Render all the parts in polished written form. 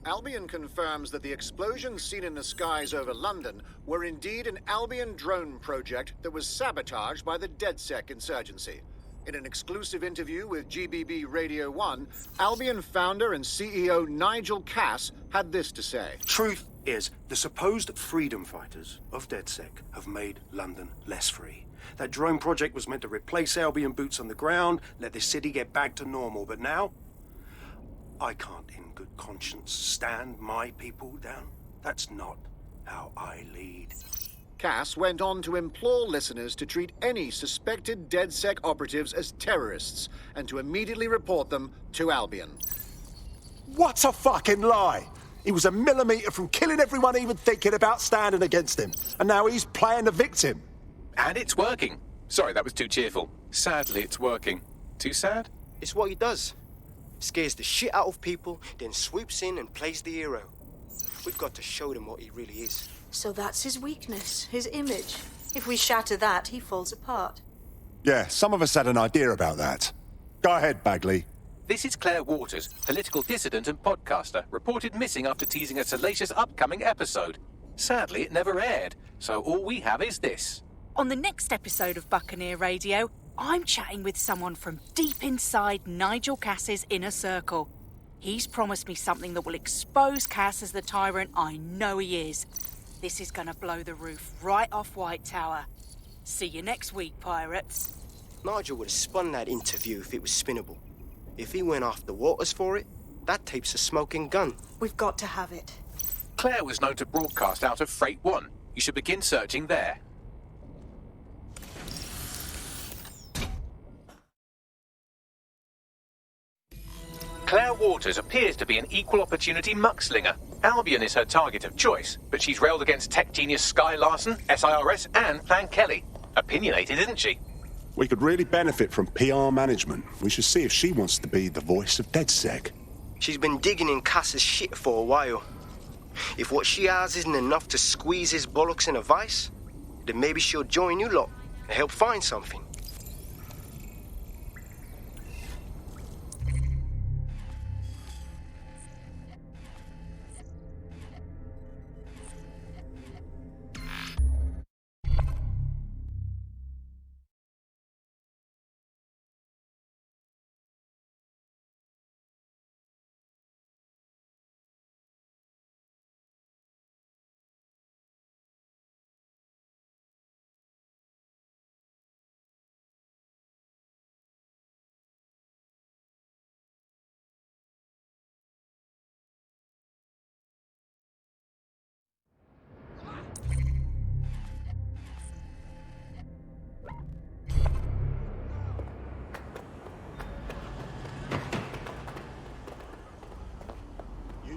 Albion confirms that the explosions seen in the skies over London were indeed an Albion drone project that was sabotaged by the DedSec insurgency. In an exclusive interview with GBB Radio 1, Albion founder and CEO NIGEL CASS had this to say. Truth is, the supposed freedom fighters of DedSec have made London less free. That drone project was meant to replace Albion boots on the ground, let the city get back to normal, but now I can't in good conscience stand my people down. That's not how I lead. CASS went on to implore listeners to treat any suspected DedSec operatives as terrorists and to immediately report them to Albion. What a fucking lie! He was a millimetre from killing everyone even thinking about standing against him. And now he's playing the victim. And it's working. Sorry, that was too cheerful. Sadly, it's working. Too sad? It's what he does. Scares the shit out of people, then swoops in and plays the hero. We've got to show them what he really is. So that's his weakness, his image. If we shatter that, he falls apart. Yeah, some of us had an idea about that. Go ahead, Bagley. This is Claire Waters, political dissident and podcaster, reported missing after teasing a salacious upcoming episode. Sadly, it never aired, so all we have is this. On the next episode of Buccaneer Radio, I'm chatting with someone from deep inside Nigel Cass's inner circle. He's promised me something that will expose Cass as the tyrant I know he is. This is gonna blow the roof right off White Tower. See you next week, pirates. Nigel would have spun that interview if it was spinnable. If he went after Waters for it, that tape's a smoking gun. We've got to have it. Claire was known to broadcast out of Freight 1. You should begin searching there. Claire Waters appears to be an equal opportunity muckslinger. Albion is her target of choice, but she's railed against tech genius Sky Larson, SIRS, and Plan Kelly. Opinionated, isn't she? We could really benefit from PR management. We should see if she wants to be the voice of DedSec. She's been digging in Cass's shit for a while. If what she has isn't enough to squeeze his bollocks in a vice, then maybe she'll join you lot and help find something.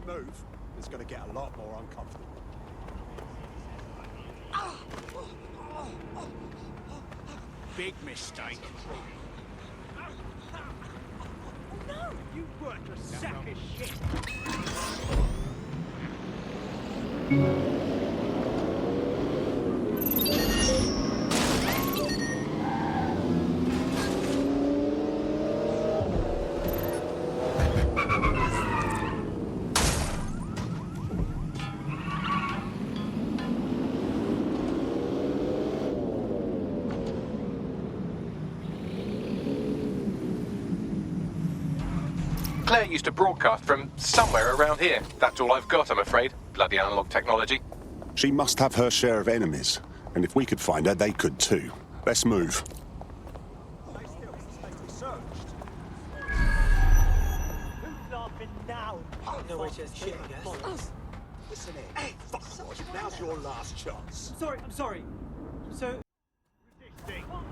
Move, it's going to get a lot more uncomfortable. Big mistake. Oh no! You weren't a sack of shit! Claire used to broadcast from somewhere around here. That's all I've got, I'm afraid. Bloody analog technology. She must have her share of enemies, and if we could find her, they could too. Let's move. Who's laughing now? No way to shit, I guess. Listen in. Hey, fuck boy, now's your last chance. I'm sorry. So... Resisting. Come on.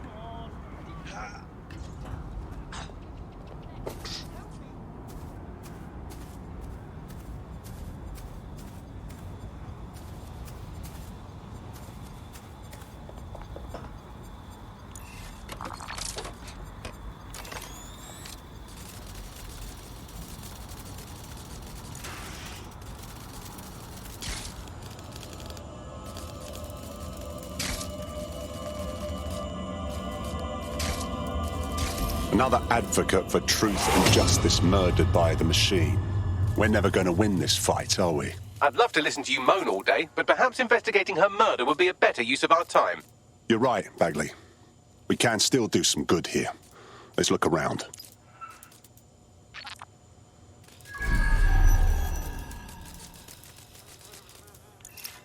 Another advocate for truth and justice murdered by the machine. We're never going to win this fight, are we? I'd love to listen to you moan all day, but perhaps investigating her murder would be a better use of our time. You're right, Bagley. We can still do some good here. Let's look around.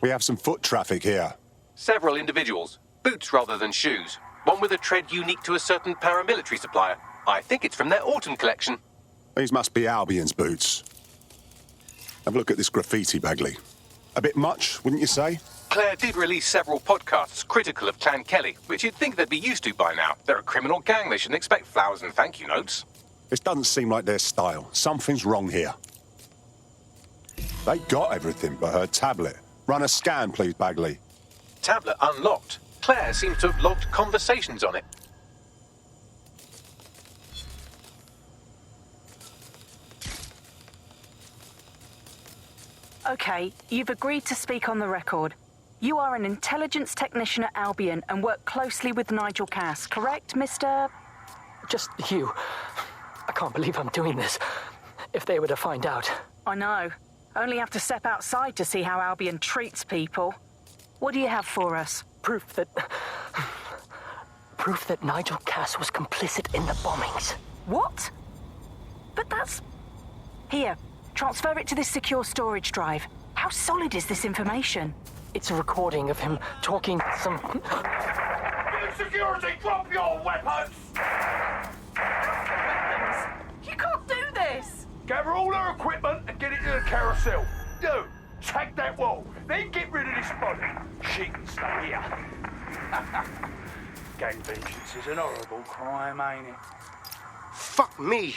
We have some foot traffic here. Several individuals. Boots rather than shoes. One with a tread unique to a certain paramilitary supplier. I think it's from their autumn collection. These must be Albion's boots. Have a look at this graffiti, Bagley. A bit much, wouldn't you say? Claire did release several podcasts critical of Clan Kelly, which you'd think they'd be used to by now. They're a criminal gang. They shouldn't expect flowers and thank you notes. This doesn't seem like their style. Something's wrong here. They got everything but her tablet. Run a scan, please, Bagley. Tablet unlocked. Claire seems to have logged conversations on it. Okay, you've agreed to speak on the record. You are an intelligence technician at Albion and work closely with Nigel Cass, correct, Mr...? Just you. I can't believe I'm doing this. If they were to find out. I know. Only have to step outside to see how Albion treats people. What do you have for us? Proof that Nigel Cass was complicit in the bombings. What? But that's... Here, transfer it to this secure storage drive. How solid is this information? It's a recording of him talking to some... Security, drop your weapons! You can't do this! Gather all her equipment and get it to the carousel. You, tag that wall, then get rid of this body. She can stay here. Gang vengeance is an horrible crime, ain't it? Fuck me.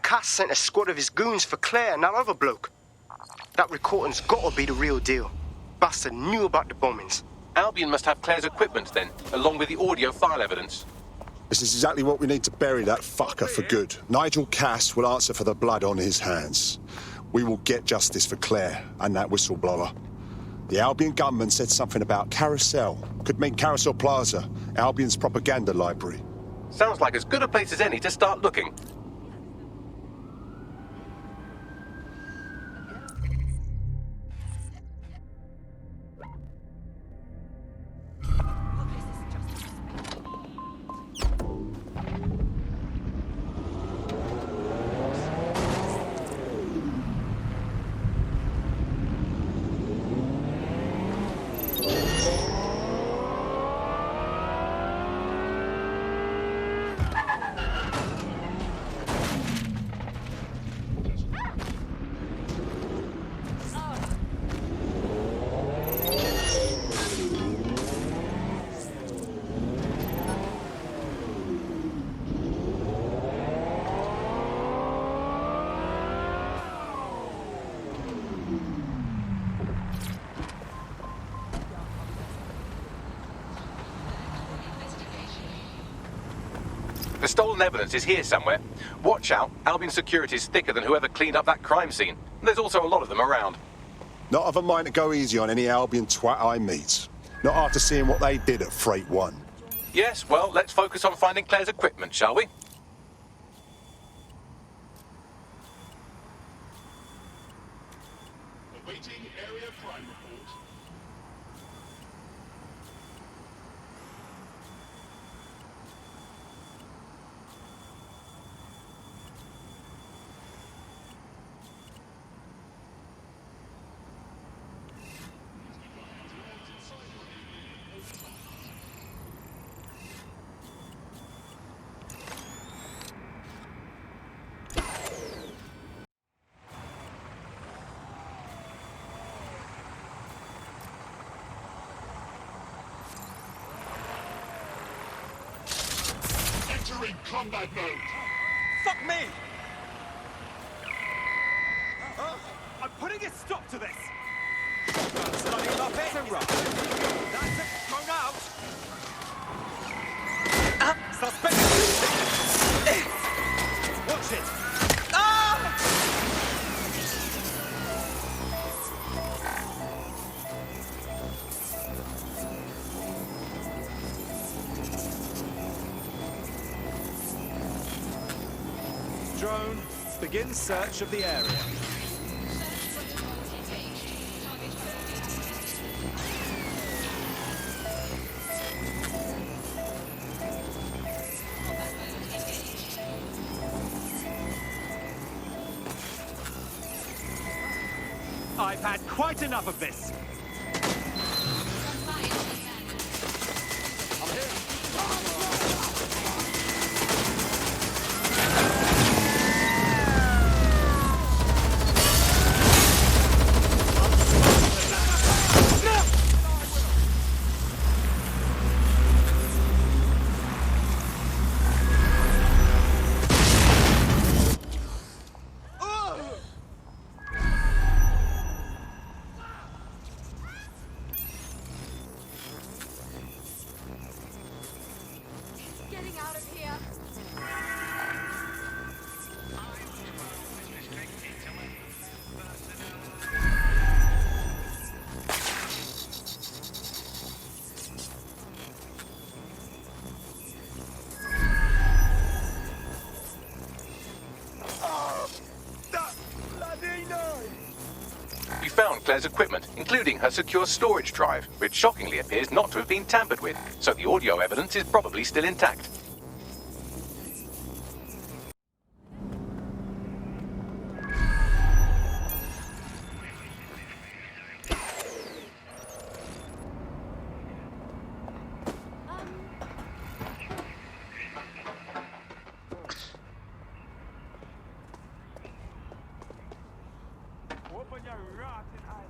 Cass sent a squad of his goons for Claire and that other bloke. That recording's gotta be the real deal. Bastard knew about the bombings. Albion must have Claire's equipment then, along with the audio file evidence. This is exactly what we need to bury that fucker for good. Nigel Cass will answer for the blood on his hands. We will get justice for Claire and that whistleblower. The Albion gunman said something about Carousel. Could mean Carousel Plaza, Albion's propaganda library. Sounds like as good a place as any to start looking. The stolen evidence is here somewhere. Watch out, Albion security is thicker than whoever cleaned up that crime scene. There's also a lot of them around. Not of a mind to go easy on any Albion twat I meet. Not after seeing what they did at Freight 1. Yes, well, let's focus on finding Claire's equipment, shall we? Awaiting area crime report. Entering combat mode. Fuck me! I'm putting a stop to this! Studying up it! That's it! Thrown out! Suspect! Watch it! Drone, begin search of the area. I've had quite enough of this. Getting out of here. You found Claire's equipment, including her secure storage drive, which shockingly appears not to have been tampered with, so the audio evidence is probably still intact. Open your rotten eyes.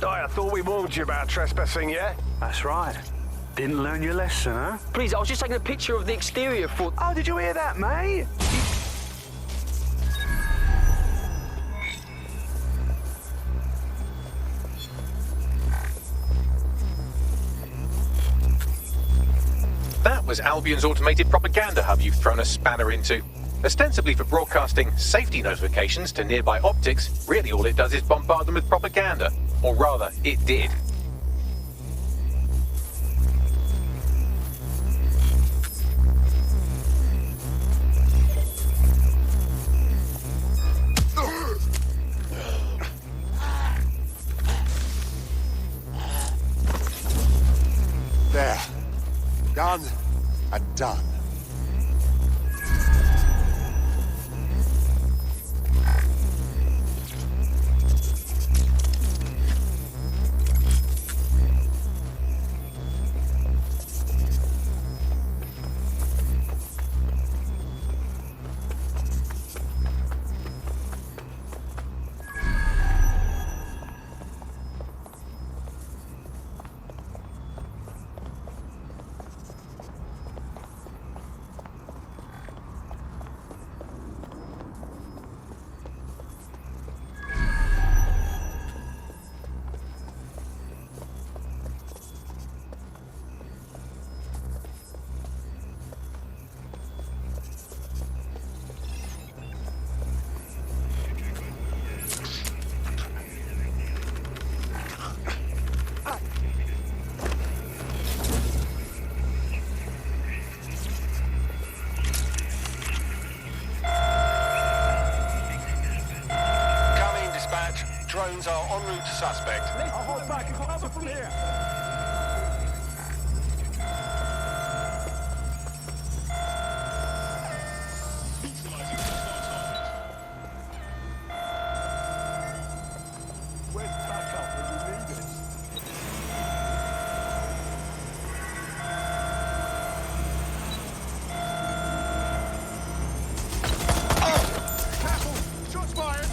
I thought we warned you about trespassing, yeah? That's right. Didn't learn your lesson, huh? Please, I was just taking a picture of the exterior for... Oh, did you hear that, mate? That was Albion's automated propaganda hub you've thrown a spanner into. Ostensibly for broadcasting safety notifications to nearby optics, really all it does is bombard them with propaganda. Or rather, it did. There. Done and done. Drones are en route to suspect. I'll hold back and cover from here. Where's backup when you need it? Careful! Shots fired!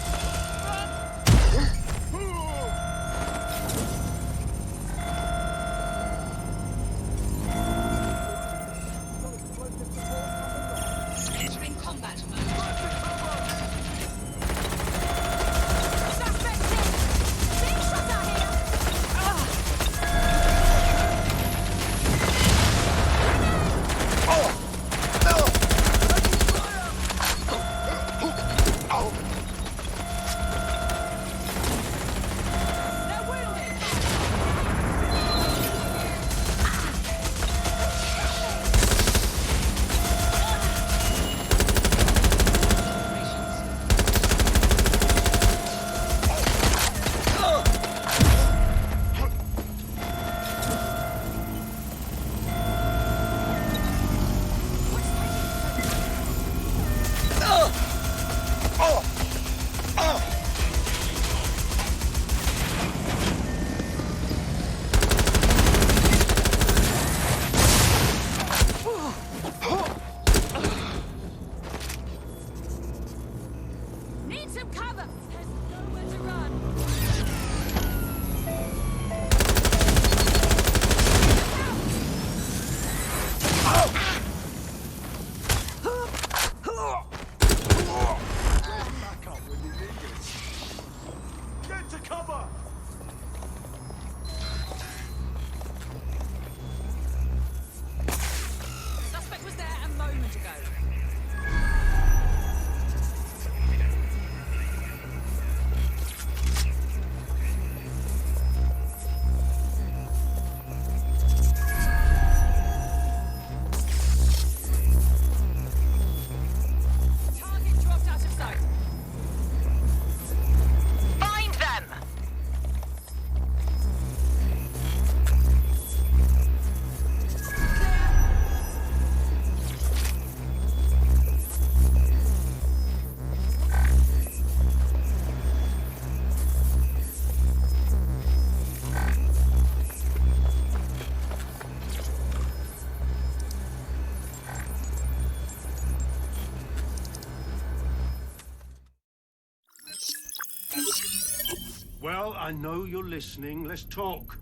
Well, I know you're listening. Let's talk.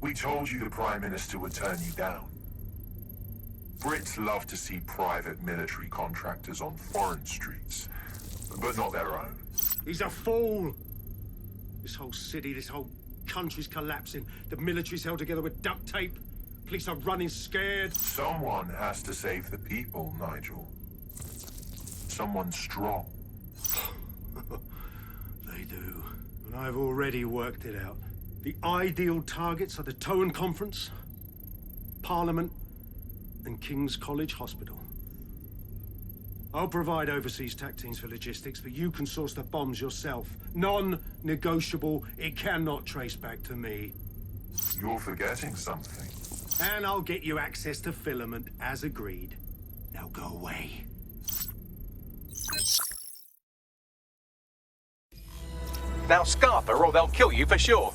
We told you the Prime Minister would turn you down. Brits love to see private military contractors on foreign streets, but not their own. He's a fool! This whole city, this whole country's collapsing. The military's held together with duct tape. Police are running scared. Someone has to save the people, Nigel. Someone strong. They do. And I've already worked it out. The ideal targets are the Towan Conference, Parliament, and King's College Hospital. I'll provide overseas tac teams for logistics, but you can source the bombs yourself. Non-negotiable. It cannot trace back to me. You're forgetting something. And I'll get you access to filament, as agreed. Now go away. Now scarper or they'll kill you for sure.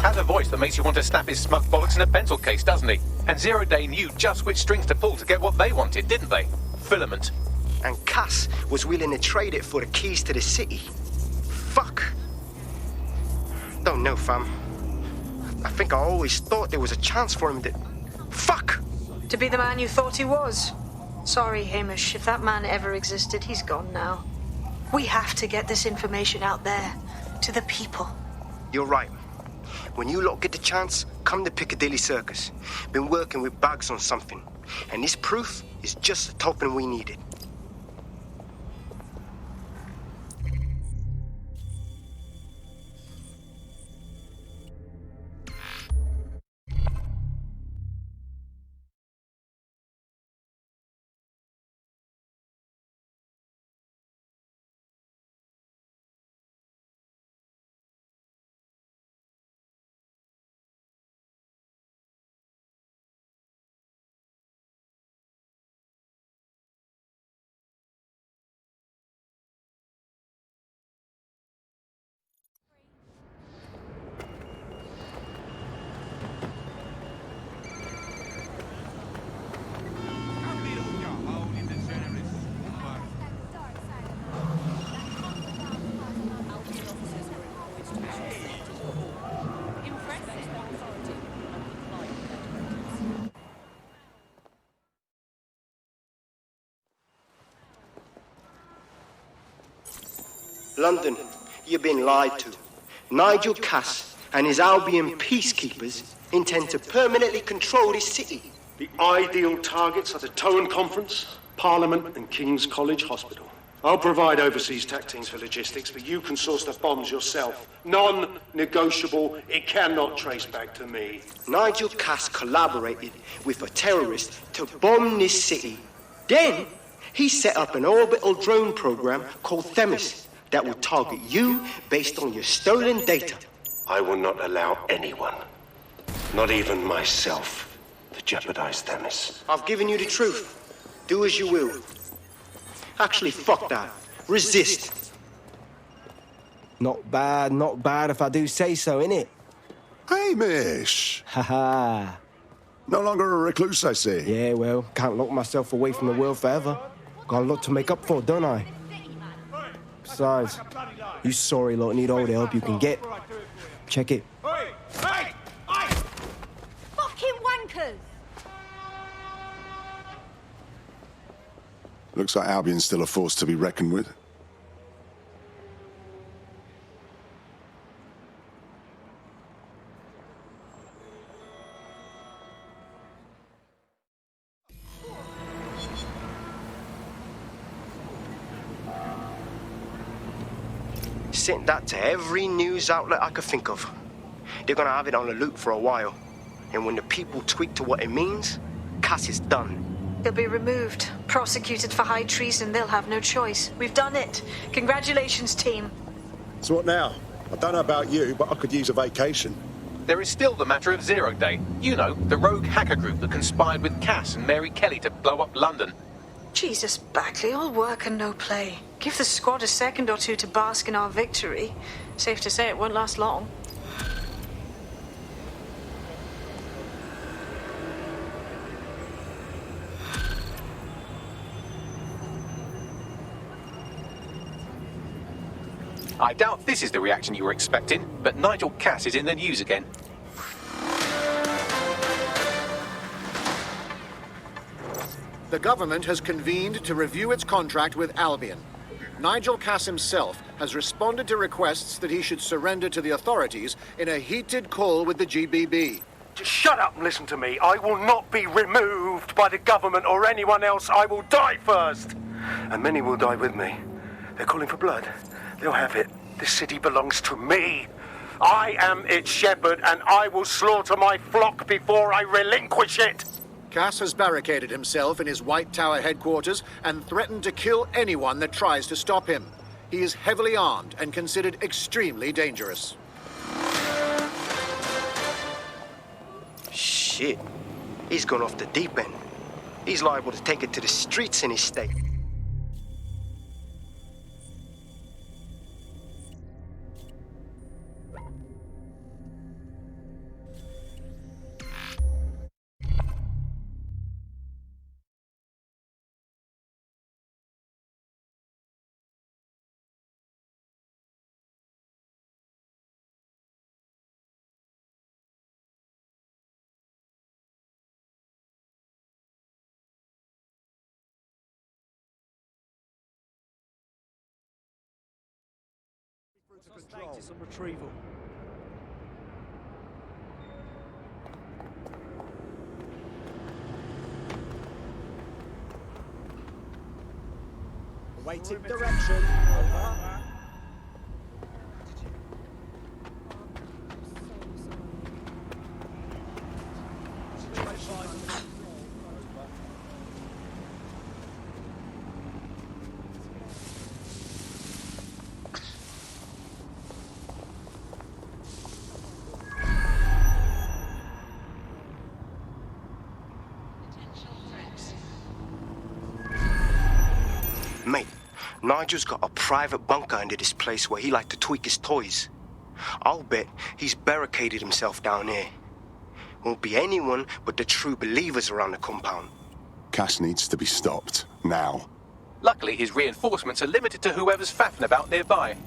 Has a voice that makes you want to snap his smug bollocks in a pencil case, doesn't he? And Zero Day knew just which strings to pull to get what they wanted, didn't they? Filament. And CASS was willing to trade it for the keys to the city. Fuck. Don't know, fam. I think I always thought there was a chance for him to... Fuck! To be the man you thought he was. Sorry, Hamish. If that man ever existed, he's gone now. We have to get this information out there, to the people. You're right. When you lot get the chance, come to Piccadilly Circus. Been working with Bags on something. And this proof is just the token we needed. London, you've been lied to. Nigel CASS and his Albion peacekeepers intend to permanently control this city. The ideal targets are the Towan Conference, Parliament, and King's College Hospital. I'll provide overseas tac teams for logistics, but you can source the bombs yourself. Non-negotiable. It cannot trace back to me. Nigel CASS collaborated with a terrorist to bomb this city. Then, he set up an orbital drone program called Themis that will target you based on your stolen data. I will not allow anyone, not even myself, to jeopardize Themis. I've given you the truth. Do as you will. Actually, fuck that. Resist. Not bad if I do say so, innit? Hamish! Haha. No longer a recluse, I see. Yeah, well, can't lock myself away from the world forever. Got a lot to make up for, don't I? Besides, you sorry lot need all the help you can get. Check it. Hey! Hey! Hey! For bonkers. Looks like Albion's still a force to be reckoned with. Sent that to every news outlet I could think of. They're gonna have it on the loop for a while. And when the people tweak to what it means, CASS is done. He'll be removed, prosecuted for high treason. They'll have no choice. We've done it. Congratulations, team. So what now? I don't know about you, but I could use a vacation. There is still the matter of Zero Day. You know, the rogue hacker group that conspired with Cass and Mary Kelly to blow up London. Jesus, Backley, all work and no play. Give the squad a second or two to bask in our victory. Safe to say it won't last long. I doubt this is the reaction you were expecting, but Nigel Cass is in the news again. The government has convened to review its contract with Albion. Nigel Cass himself has responded to requests that he should surrender to the authorities in a heated call with the GBB. Just shut up and listen to me. I will not be removed by the government or anyone else. I will die first. And many will die with me. They're calling for blood. They'll have it. This city belongs to me. I am its shepherd, and I will slaughter my flock before I relinquish it. Cass has barricaded himself in his White Tower headquarters and threatened to kill anyone that tries to stop him. He is heavily armed and considered extremely dangerous. Shit. He's gone off the deep end. He's liable to take it to the streets in his state. Status on retrieval. Awaiting direction. Over. Mate, Nigel's got a private bunker under this place where he liked to tweak his toys. I'll bet he's barricaded himself down here. Won't be anyone but the true believers around the compound. Cass needs to be stopped, now. Luckily, his reinforcements are limited to whoever's faffing about nearby.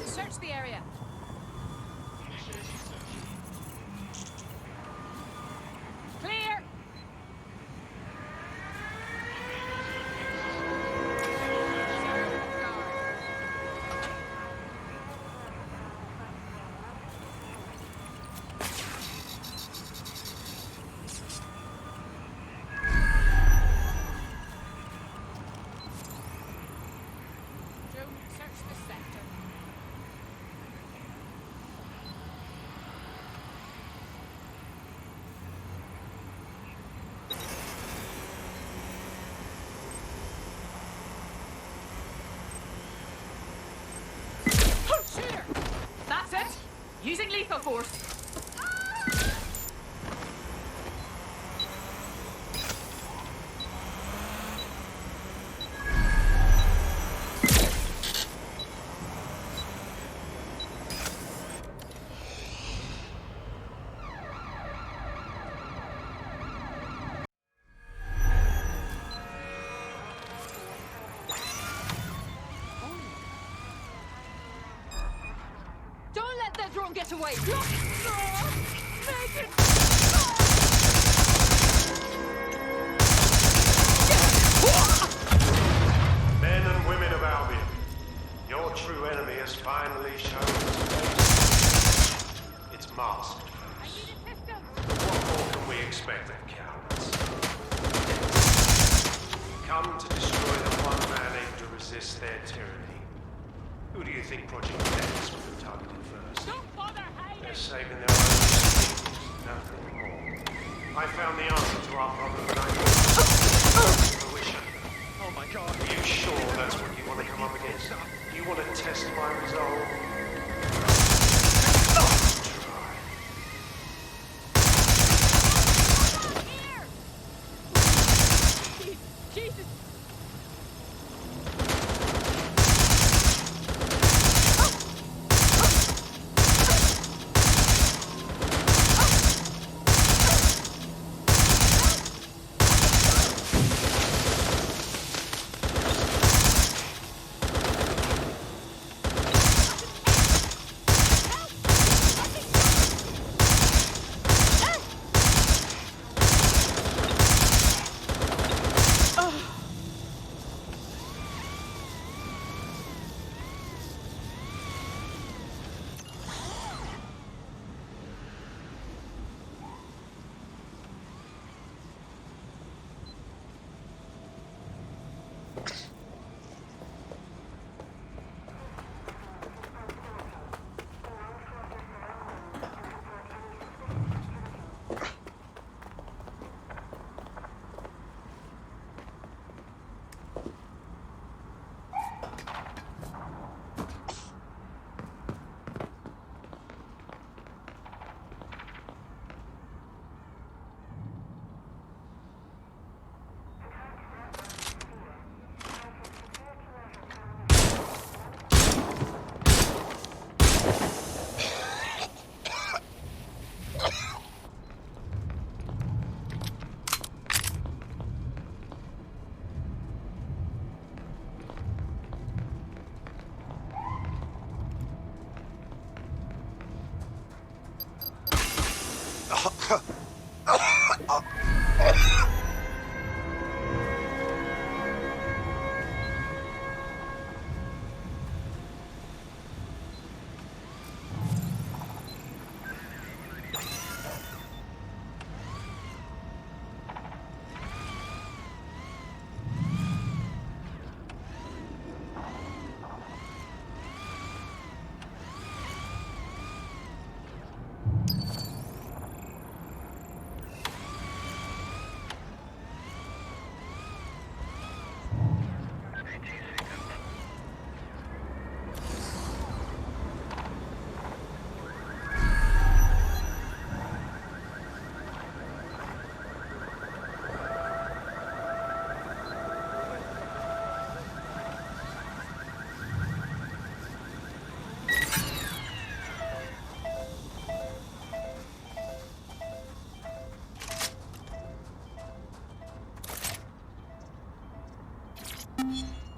Search the area. Clear! Using lethal force. Don't let that drone get away! Make it... Men and women of Albion, your true enemy has finally shown its face. It's masked. What more can we expect of cowards? Come to destroy the one man able to resist their tyranny. Who do you think Project X would have targeted first? Don't bother hiding! They're saving their own skins, nothing more. I found the answer to our problem and I fruition. Oh my god. Are you sure that's what you want to come up against? Do you want to test my resolve? Jesus!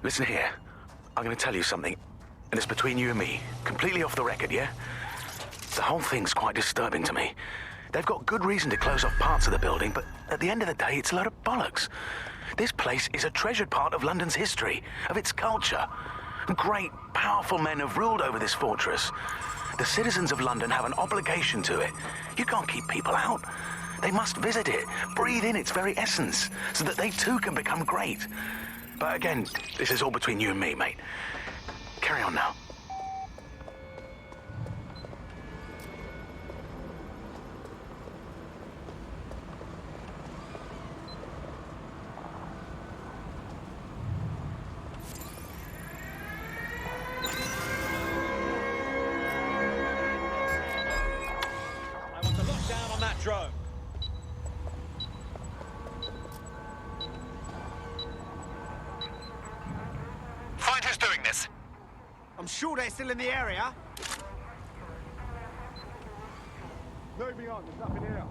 Listen here. I'm going to tell you something, and it's between you and me. Completely off the record, yeah? The whole thing's quite disturbing to me. They've got good reason to close off parts of the building, but at the end of the day, it's a load of bollocks. This place is a treasured part of London's history, of its culture. Great, powerful men have ruled over this fortress. The citizens of London have an obligation to it. You can't keep people out. They must visit it, breathe in its very essence, so that they too can become great. But again, this is all between you and me, mate. Carry on now. I'm sure they're still in the area. Moving on, there's nothing here.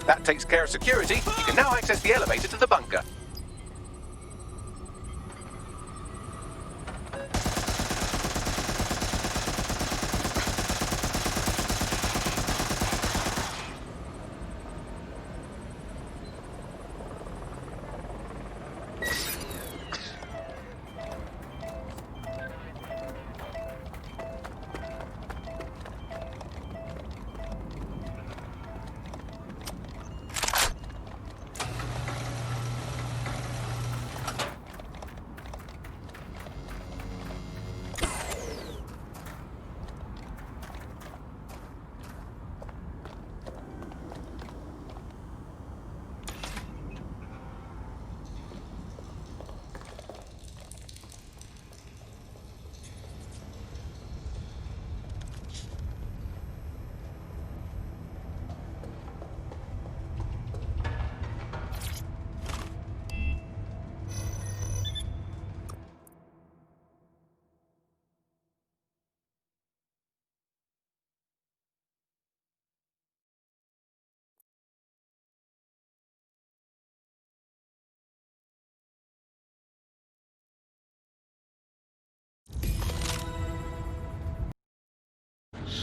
That takes care of security. You can now access the elevator to the bunker.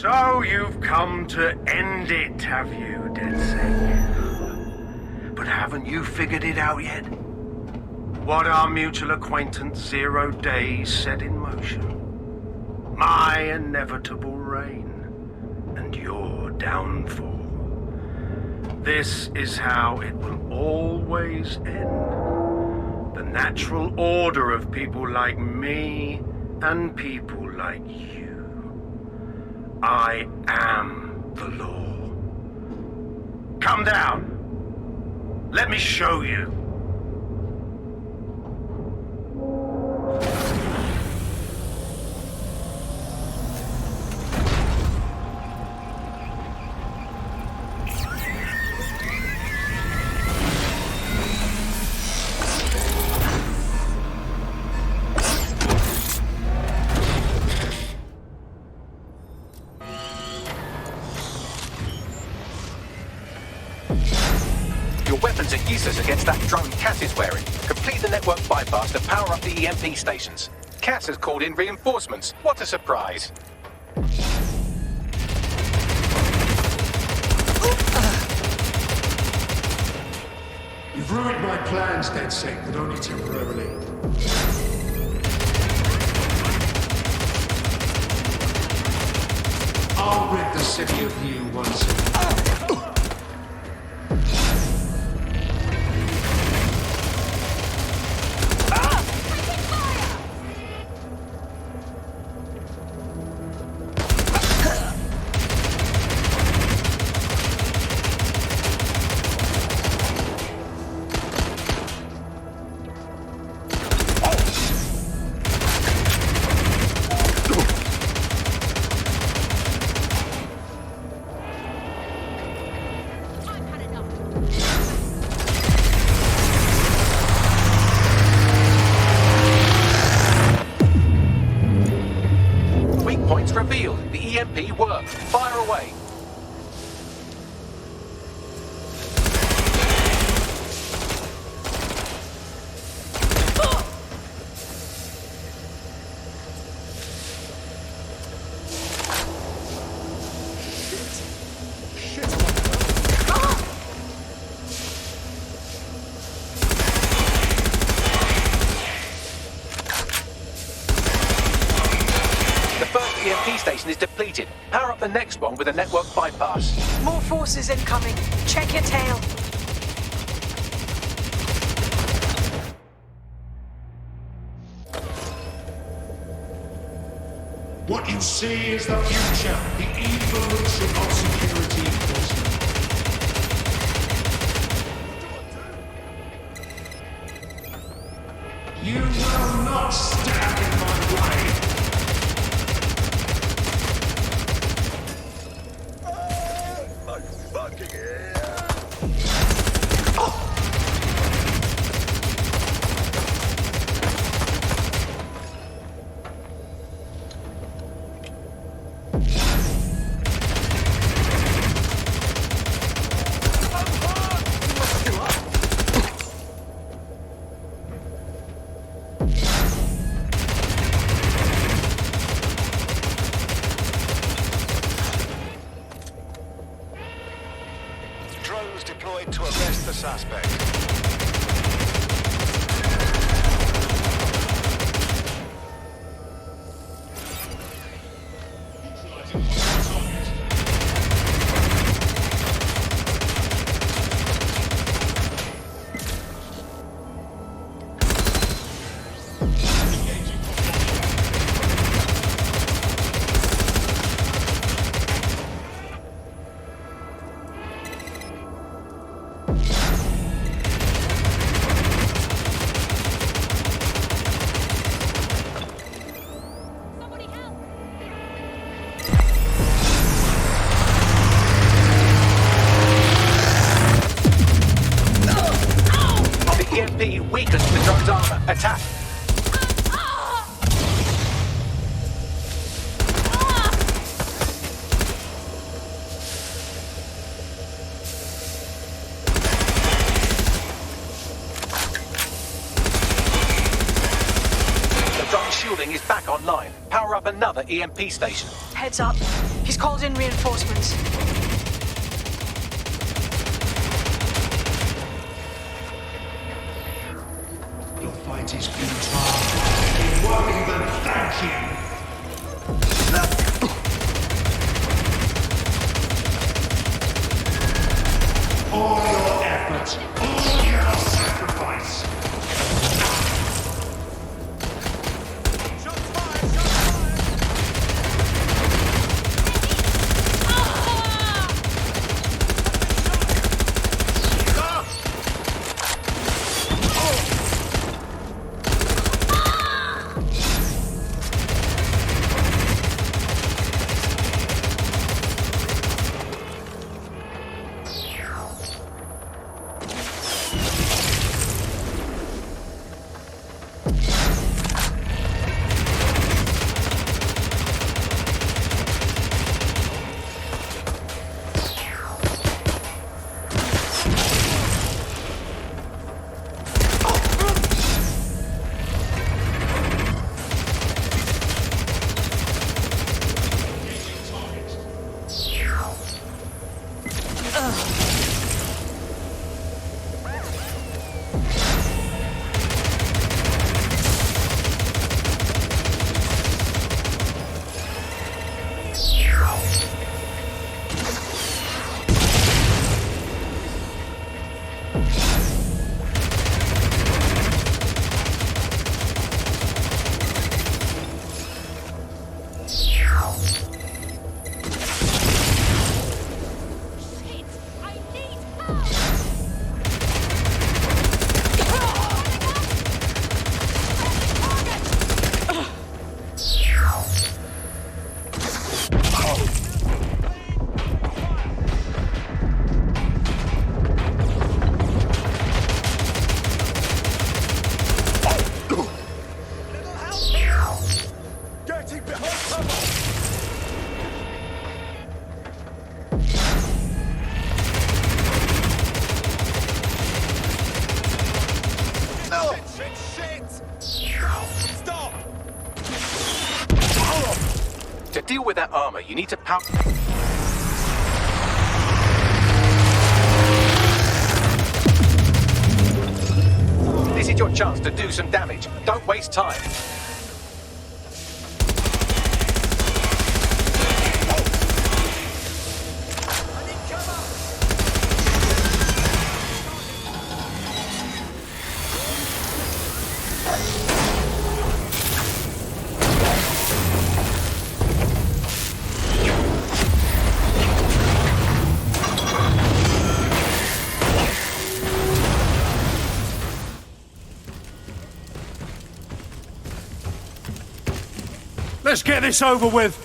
So you've come to end it, have you, DedSec? But haven't you figured it out yet? What our mutual acquaintance 0 Days set in motion? My inevitable reign and your downfall. This is how it will always end. The natural order of people like me and people like you. I am the law. Come down. Let me show you. Weapons are useless against that drone CASS is wearing. Complete the network bypass to power up the EMP stations. CASS has called in reinforcements. What a surprise. You've ruined my plans, DedSec, but only temporarily. I'll rid the city of you once and Points revealed. The EMP worked. Fire away. EMP station is depleted. Power up the next one with a network bypass. More forces incoming. Check your tail. what you see is the future, the evolution of security enforcement. You will not stand in my way. Drones deployed to arrest the suspect. EMP weakens the drone's armor. Attack! The drone's shielding is back online. Power up another EMP station. Heads up. He's called in reinforcements. Fight is futile. It won't even thank you. All your efforts, all your sacrifice. To deal with that armor, you need to power... This is your chance to do some damage. Don't waste time. Let's get this over with.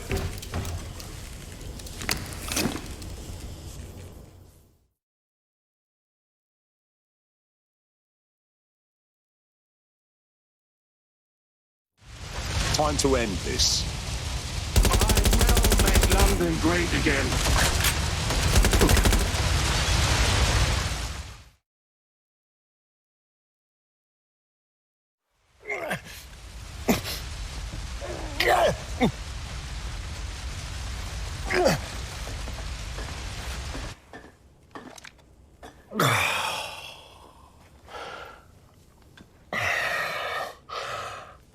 Time to end this. I will make London great again.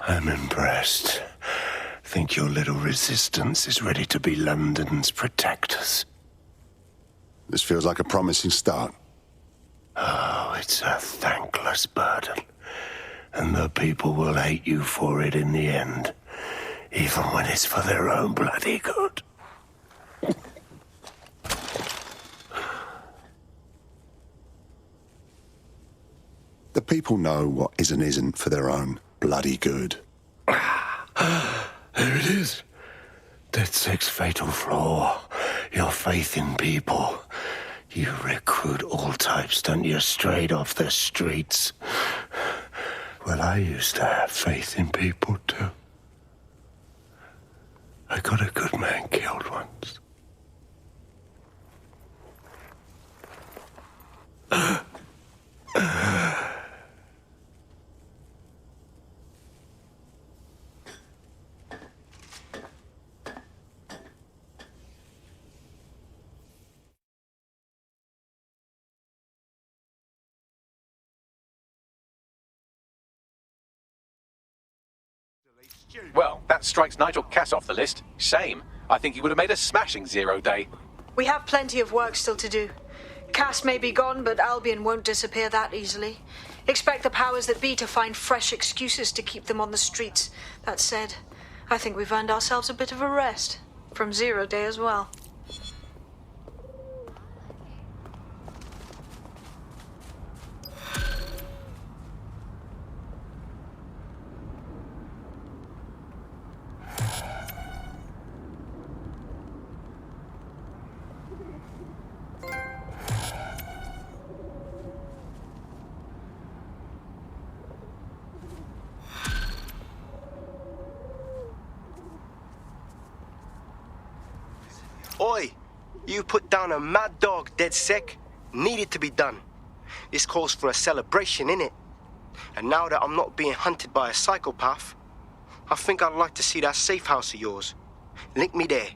I'm impressed. Think your little resistance is ready to be London's protectors? This feels like a promising start. Oh, it's a thankless burden. And the people will hate you for it in the end. Even when it's for their own bloody good. The people know what is and isn't for their own bloody good. There it is. DedSec's fatal flaw. Your faith in people. You recruit all types, don't you, straight off the streets. Well, I used to have faith in people, too. I got a good man killed once. Well, that strikes Nigel CASS off the list. Shame. I think he would have made a smashing 0 day. We have plenty of work still to do. CASS may be gone, but Albion won't disappear that easily. Expect the powers that be to find fresh excuses to keep them on the streets. That said, I think we've earned ourselves a bit of a rest. From 0 day as well. Oi, you put down a mad dog, DedSec. Needed to be done. This calls for a celebration, innit? And now that I'm not being hunted by a psychopath, I think I'd like to see that safe house of yours. Link me there.